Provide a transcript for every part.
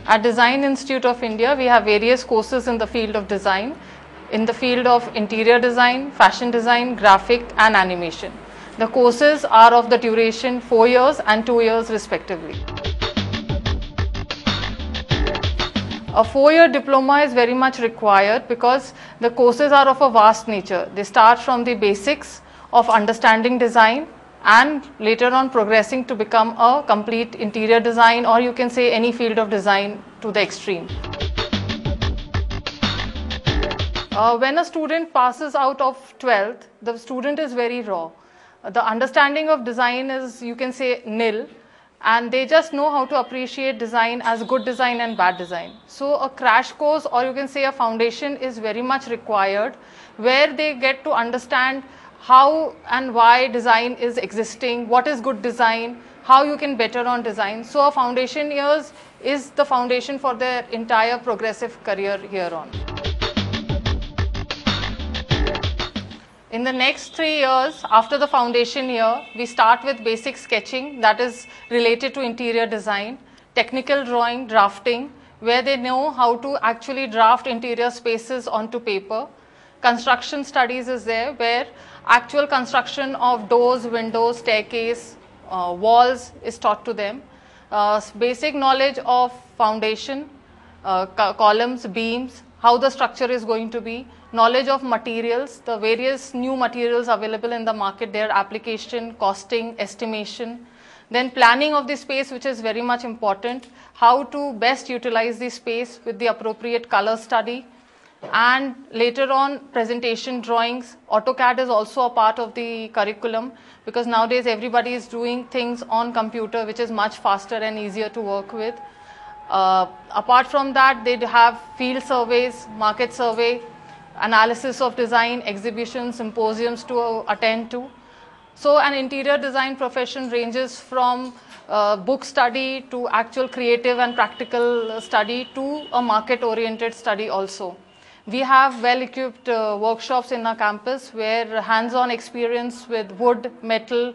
At Design Institute of India, we have various courses in the field of design, in the field of interior design, fashion design, graphic and animation. The courses are of the duration 4 years and 2 years respectively. A 4-year diploma is very much required because the courses are of a vast nature. They start from the basics of understanding design and later on progressing to become a complete interior design, or you can say any field of design to the extreme. When a student passes out of 12th, the student is very raw. The understanding of design is, you can say, nil. And they just know how to appreciate design as good design and bad design. So a crash course, or you can say a foundation, is very much required, where they get to understand how and why design is existing, what is good design, how you can better on design. So a foundation years is the foundation for their entire progressive career here on. In the next 3 years, after the foundation year, we start with basic sketching, that is related to interior design, technical drawing, drafting, where they know how to actually draft interior spaces onto paper. Construction studies is there, where actual construction of doors, windows, staircase, walls is taught to them. Basic knowledge of foundation, columns, beams, how the structure is going to be, knowledge of materials, the various new materials available in the market, their application, costing, estimation. Then planning of the space, which is very much important, how to best utilize the space with the appropriate color study. And later on, presentation drawings. AutoCAD is also a part of the curriculum, because nowadays everybody is doing things on computer, which is much faster and easier to work with. Apart from that, they have field surveys, market survey, analysis of design, exhibitions, symposiums to attend to. So an interior design profession ranges from book study to actual creative and practical study to a market-oriented study also. We have well-equipped workshops in our campus where hands-on experience with wood, metal,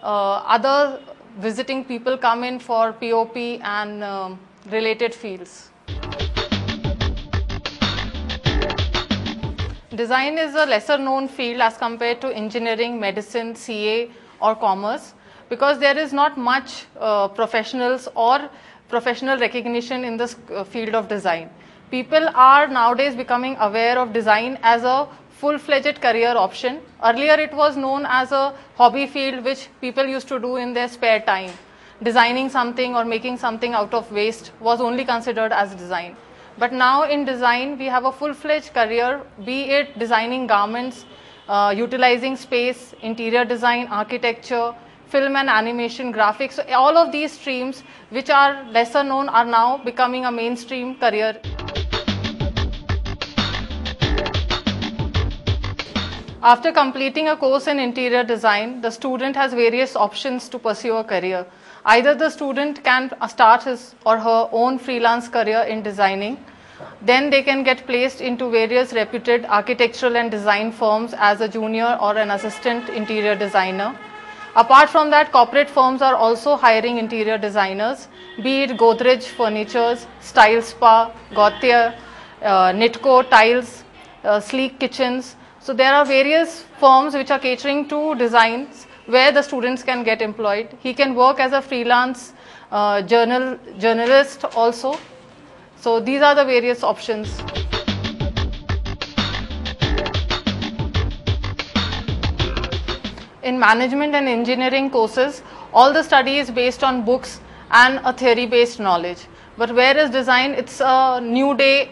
other visiting people come in for POP and related fields. Design is a lesser known field as compared to engineering, medicine, CA or commerce, because there is not much professionals or professional recognition in this field of design. People are nowadays becoming aware of design as a full-fledged career option. Earlier it was known as a hobby field which people used to do in their spare time. Designing something or making something out of waste was only considered as design. But now in design, we have a full-fledged career, be it designing garments, utilizing space, interior design, architecture, film and animation, graphics. So all of these streams, which are lesser known, are now becoming a mainstream career. After completing a course in interior design, the student has various options to pursue a career. Either the student can start his or her own freelance career in designing. Then they can get placed into various reputed architectural and design firms as a junior or an assistant interior designer. Apart from that, corporate firms are also hiring interior designers, be it Godrej Furnitures, Style Spa, Gautier, Nitco Tiles, Sleek Kitchens. So there are various firms which are catering to designs where the students can get employed. He can work as a freelance journalist also. So these are the various options. In management and engineering courses, all the study is based on books and a theory-based knowledge. But whereas design, it's a new day,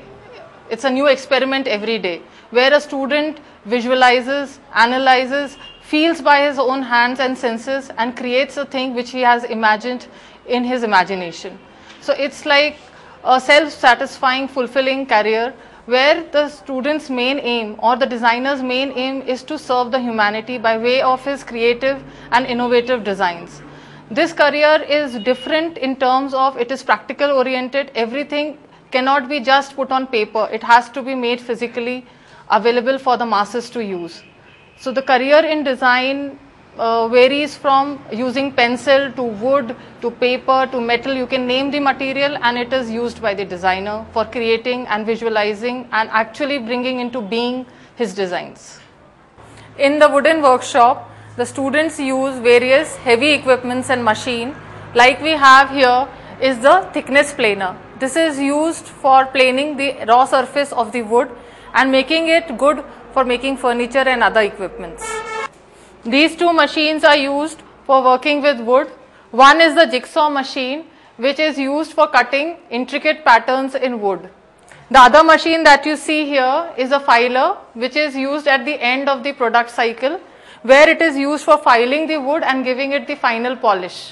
it's a new experiment every day, where a student visualizes, analyzes, feels by his own hands and senses and creates a thing which he has imagined in his imagination. So it's like a self-satisfying, fulfilling career where the student's main aim or the designer's main aim is to serve the humanity by way of his creative and innovative designs. This career is different in terms of it is practical oriented. Everything cannot be just put on paper. It has to be made physically available for the masses to use. So the career in design varies from using pencil to wood to paper to metal. You can name the material, and it is used by the designer for creating and visualizing and actually bringing into being his designs. In the wooden workshop, the students use various heavy equipments and machine. Like we have here is the thickness planer. This is used for planing the raw surface of the wood and making it good for making furniture and other equipments. These two machines are used for working with wood. One is the jigsaw machine, which is used for cutting intricate patterns in wood. The other machine that you see here is a filer, which is used at the end of the product cycle, where it is used for filing the wood and giving it the final polish.